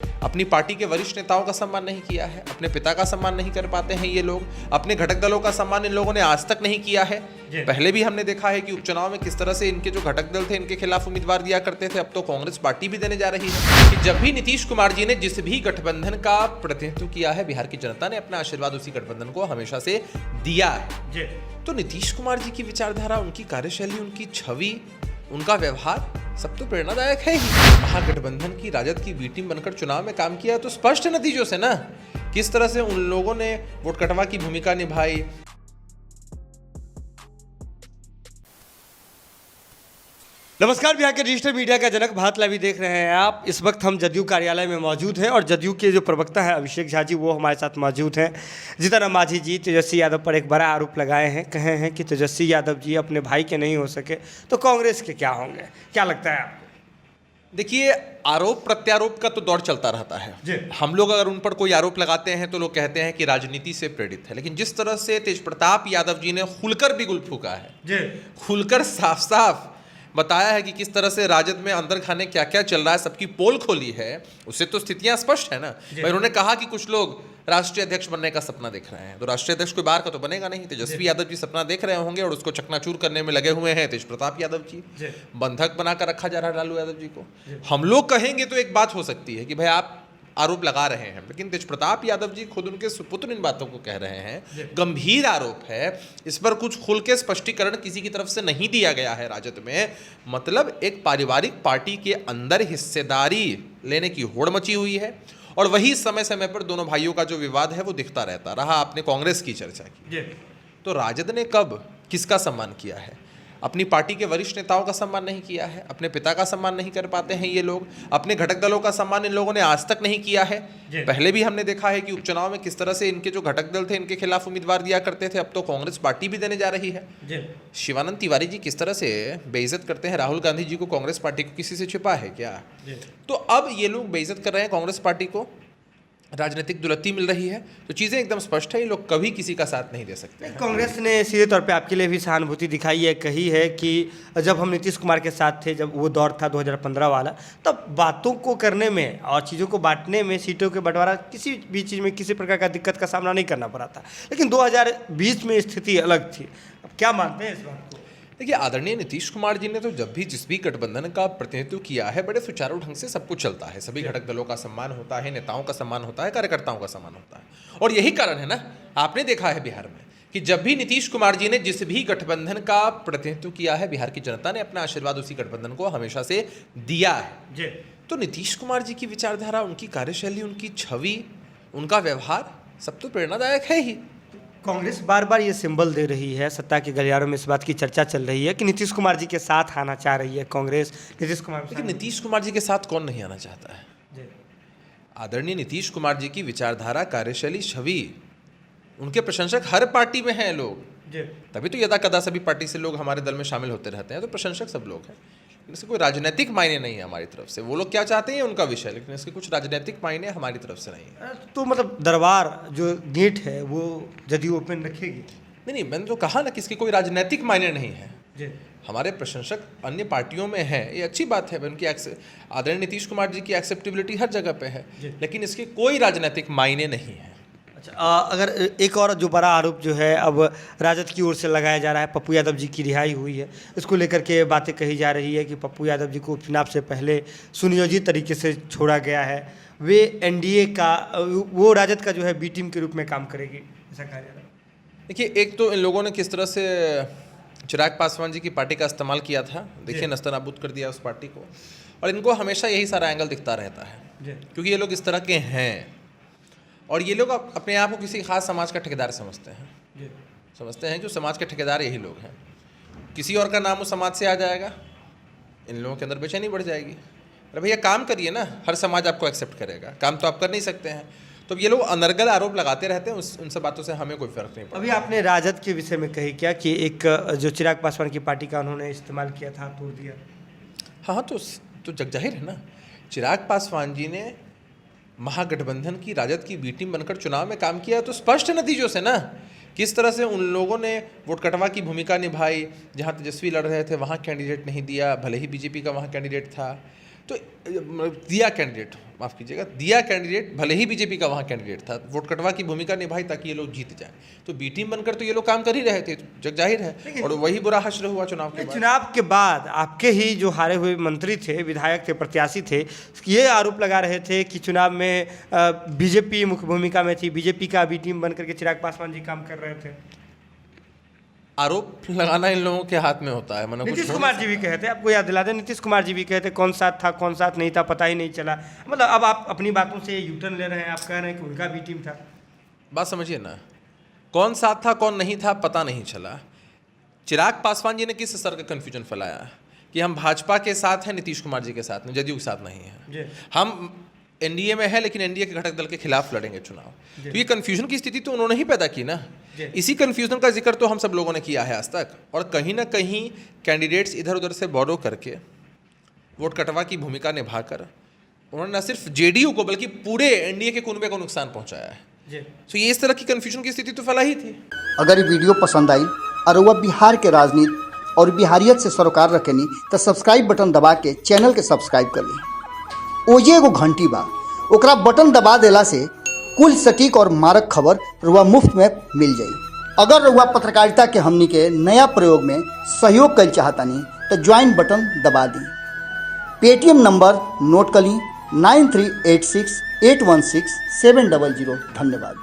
अपनी पार्टी के वरिष्ठ नेताओं का सम्मान नहीं किया है, अपने पिता का सम्मान नहीं कर पाते हैं ये लोग, अपने घटक दलों का सम्मान इन लोगों ने आज तक नहीं किया है। पहले भी हमने देखा है कि उपचुनाव में किस तरह से इनके जो घटक दल थे इनके खिलाफ उम्मीदवार दिया करते थे। अब तो कांग्रेस पार्टी भी देने जा रही है कि जब भी नीतीश कुमार जी ने जिस भी गठबंधन का प्रतिनिधित्व किया है, बिहार की जनता ने अपना आशीर्वाद उसी गठबंधन को हमेशा से दिया है। तो नीतीश कुमार जी की विचारधारा, उनकी कार्यशैली, उनकी छवि, उनका व्यवहार सब तो प्रेरणादायक है ही। महागठबंधन की राजद की बी टीम बनकर चुनाव में काम किया तो स्पष्ट नतीजों से ना किस तरह से उन लोगों ने वोट कटवा की भूमिका निभाई। नमस्कार, बिहार के डिजिटल मीडिया का जनक भारत लाइव देख रहे हैं आप। इस वक्त हम जदयू कार्यालय में मौजूद हैं और जदयू के जो प्रवक्ता हैं अभिषेक झा जी वो हमारे साथ मौजूद हैं। जीतन राम मांझी जी तेजस्वी यादव पर एक बड़ा आरोप लगाए हैं, कहे हैं कि तेजस्वी यादव जी अपने भाई के नहीं हो सके तो कांग्रेस के क्या होंगे, क्या लगता है आपको? देखिए, आरोप प्रत्यारोप का तो दौर चलता रहता है। हम लोग अगर उन पर कोई आरोप लगाते हैं तो लोग कहते हैं कि राजनीति से प्रेरित है, लेकिन जिस तरह से तेज प्रताप यादव जी ने खुलकर बिगुल फूका है, खुलकर साफ साफ बताया है कि किस तरह से राजद में अंदर खाने क्या क्या चल रहा है, सबकी पोल खोली है, उससे तो स्थितियां स्पष्ट है ना। भाई उन्होंने कहा कि कुछ लोग राष्ट्रीय अध्यक्ष बनने का सपना देख रहे हैं, तो राष्ट्रीय अध्यक्ष कोई बाहर का तो बनेगा नहीं। तेजस्वी यादव जी सपना देख रहे होंगे और उसको चकनाचूर करने में लगे हुए हैं तेज प्रताप यादव जी। बंधक बनाकर रखा जा रहा है लालू यादव जी को। हम लोग कहेंगे तो एक बात हो सकती है कि भाई आप आरोप लगा रहे हैं, लेकिन तेज प्रताप यादव जी खुद उनके सुपुत्र इन बातों को कह रहे हैं। गंभीर आरोप है, इस पर कुछ खुल के स्पष्टीकरण किसी की तरफ से नहीं दिया गया है राजद में। मतलब एक पारिवारिक पार्टी के अंदर हिस्सेदारी लेने की होड़ मची हुई है और वही समय समय पर दोनों भाइयों का जो विवाद है वो दिखता रहता रहा। आपने कांग्रेस की चर्चा की, तो राजद ने कब किसका सम्मान किया है? अपनी पार्टी के वरिष्ठ नेताओं का सम्मान नहीं किया है, अपने पिता का सम्मान नहीं कर पाते हैं ये लोग, अपने घटक दलों का सम्मान इन लोगों ने आज तक नहीं किया है। पहले भी हमने देखा है कि उपचुनाव में किस तरह से इनके जो घटक दल थे इनके खिलाफ उम्मीदवार दिया करते थे। अब तो कांग्रेस पार्टी भी देने जा रही है। शिवानंद तिवारी जी किस तरह से बेइज्जत करते हैं राहुल गांधी जी को, कांग्रेस पार्टी को किसी से छिपा है क्या? तो अब ये लोग बेइज्जत कर रहे हैं कांग्रेस पार्टी को, राजनीतिक दुलत्ती मिल रही है, तो चीज़ें एकदम स्पष्ट है, ये लोग कभी किसी का साथ नहीं दे सकते। कांग्रेस ने सीधे तौर पे आपके लिए भी सहानुभूति दिखाई है, कही है कि जब हम नीतीश कुमार के साथ थे, जब वो दौर था 2015 वाला, तब बातों को करने में और चीज़ों को बांटने में, सीटों के बंटवारा किसी भी चीज़ में किसी प्रकार का दिक्कत का सामना नहीं करना पड़ा था। लेकिन 2020 में स्थिति अलग थी। अब क्या मानते हैं इस बात को? देखिए, आदरणीय नीतीश कुमार जी ने तो जब भी जिस भी गठबंधन का प्रतिनिधित्व किया है, बड़े सुचारू ढंग से सब कुछ चलता है। सभी घटक दलों का सम्मान होता है, नेताओं का सम्मान होता है, कार्यकर्ताओं का सम्मान होता है। और यही कारण है ना, आपने देखा है बिहार में कि जब भी नीतीश कुमार जी ने जिस भी गठबंधन का प्रतिनिधित्व किया है, बिहार की जनता ने अपना आशीर्वाद उसी गठबंधन को हमेशा से दिया है। तो नीतीश कुमार जी की विचारधारा, उनकी कार्यशैली, उनकी छवि, उनका व्यवहार सब तो प्रेरणादायक है ही। कांग्रेस बार बार ये सिंबल दे रही है, सत्ता के गलियारों में इस बात की चर्चा चल रही है कि नीतीश कुमार जी के साथ आना चाह रही है कांग्रेस। नीतीश कुमार, लेकिन नीतीश कुमार जी के साथ कौन नहीं आना चाहता है? आदरणीय नीतीश कुमार जी की विचारधारा, कार्यशैली, छवि, उनके प्रशंसक हर पार्टी में हैं लोग। तभी तो यदा कदा सभी पार्टी से लोग हमारे दल में शामिल होते रहते हैं, तो प्रशंसक सब लोग हैं। इसके कोई राजनीतिक मायने नहीं है हमारी तरफ से। वो लोग क्या चाहते हैं उनका विषय, लेकिन इसके कुछ राजनीतिक मायने हमारी तरफ से नहीं है। तो मतलब दरबार जो गेट है वो जदयू ओपन रखेगी? नहीं, मैंने तो कहा ना कि इसके कोई राजनीतिक मायने नहीं है। हमारे प्रशंसक अन्य पार्टियों में हैं, ये अच्छी बात है। उनकी आदरणीय नीतीश कुमार जी की एक्सेप्टेबिलिटी हर जगह पे है, लेकिन इसके कोई राजनीतिक मायने नहीं है। अच्छा, अगर एक और जो बड़ा आरोप जो है अब राजद की ओर से लगाया जा रहा है, पप्पू यादव जी की रिहाई हुई है, इसको लेकर के बातें कही जा रही है कि पप्पू यादव जी को चुनाव से पहले सुनियोजित तरीके से छोड़ा गया है, वे एनडीए का, वो राजद का जो है बी टीम के रूप में काम करेगी, ऐसा कहा जा रहा है। देखिए, एक तो इन लोगों ने किस तरह से चिराग पासवान जी की पार्टी का इस्तेमाल किया था, देखिए नस्तनाबूद कर दिया उस पार्टी को, और इनको हमेशा यही सारा एंगल दिखता रहता है क्योंकि ये लोग इस तरह के हैं। और ये लोग अपने आप को किसी खास समाज का ठेकेदार समझते हैं जो समाज के ठेकेदार यही लोग हैं। किसी और का नाम उस समाज से आ जाएगा, इन लोगों के अंदर बेचैनी बढ़ जाएगी। अरे भैया काम करिए ना, हर समाज आपको एक्सेप्ट करेगा, काम तो आप कर नहीं सकते हैं। तो ये लोग अनर्गल आरोप लगाते रहते हैं, उन सब बातों से हमें कोई फर्क नहीं पड़ता। अभी आपने राजद के विषय में कही क्या कि एक जो चिराग पासवान की पार्टी का उन्होंने इस्तेमाल किया था, तोड़ दिया? हाँ, तो जग जाहिर है ना, चिराग पासवान जी ने महागठबंधन की राजद की बी टीम बनकर चुनाव में काम किया तो स्पष्ट नतीजों से ना किस तरह से उन लोगों ने वोट कटवा की भूमिका निभाई। जहां तेजस्वी लड़ रहे थे वहां कैंडिडेट नहीं दिया, भले ही बीजेपी का वहां कैंडिडेट था। तो दिया कैंडिडेट, माफ़ कीजिएगा, दिया कैंडिडेट भले ही बीजेपी का वहाँ कैंडिडेट था, वोट कटवा की भूमिका निभाई ताकि ये लोग जीत जाएं। तो बी टीम बनकर तो ये लोग काम कर ही रहे थे, जग जाहिर है, और वही बुरा हश्र हुआ चुनाव के बाद। चुनाव के बाद आपके ही जो हारे हुए मंत्री थे, विधायक थे, प्रत्याशी थे, ये आरोप लगा रहे थे कि चुनाव में बीजेपी मुख्य भूमिका में थी, बीजेपी का बी टीम बनकर के चिराग पासवान जी काम कर रहे थे। आरोप लगाना इन लोगों के हाथ में होता है। नीतीश कुमार जी भी कहते, आपको याद दिला दें, नीतीश कुमार जी भी कहते कौन साथ था कौन साथ नहीं था पता ही नहीं चला। मतलब अब आप अपनी बातों से यूटर्न ले रहे हैं, आप कह रहे हैं कि उनका भी टीम था। बात समझिए ना, कौन साथ था कौन नहीं था पता नहीं चला। चिराग पासवान जी ने किस स्तर का कन्फ्यूजन फैलाया कि हम भाजपा के साथ हैं, नीतीश कुमार जी के साथ में, जदयू के साथ नहीं है, हम एनडीए में है लेकिन एनडीए के घटक दल के खिलाफ लड़ेंगे चुनाव। तो ये कन्फ्यूजन की स्थिति तो उन्होंने ही पैदा की ना। इसी कन्फ्यूजन का जिक्र तो हम सब लोगों ने किया है आज तक, और कहीं ना कहीं कैंडिडेट्स इधर उधर से बोरो करके वोट कटवा की भूमिका निभाकर उन्होंने न सिर्फ जेडीयू को बल्कि पूरे एनडीए के कुनबे को नुकसान पहुंचाया है। तो ये इस तरह की कन्फ्यूजन की स्थिति तो फैला ही थी। अगर ये वीडियो पसंद आई और वह बिहार के राजनीति और बिहारियत से सरोकार रखेनी तो सब्सक्राइब बटन दबा के चैनल के सब्सक्राइब कर ली। ओजे एगो घंटी बा, ओकरा बटन दबा देला से कुल सटीक और मारक खबर रुआ मुफ्त में मिल जाई। अगर रुआ पत्रकारिता के हमनी के नया प्रयोग में सहयोग कर चाहतानी तो ज्वाइन बटन दबा दी। पेटीएम नंबर नोट कर ली 9386816700। धन्यवाद।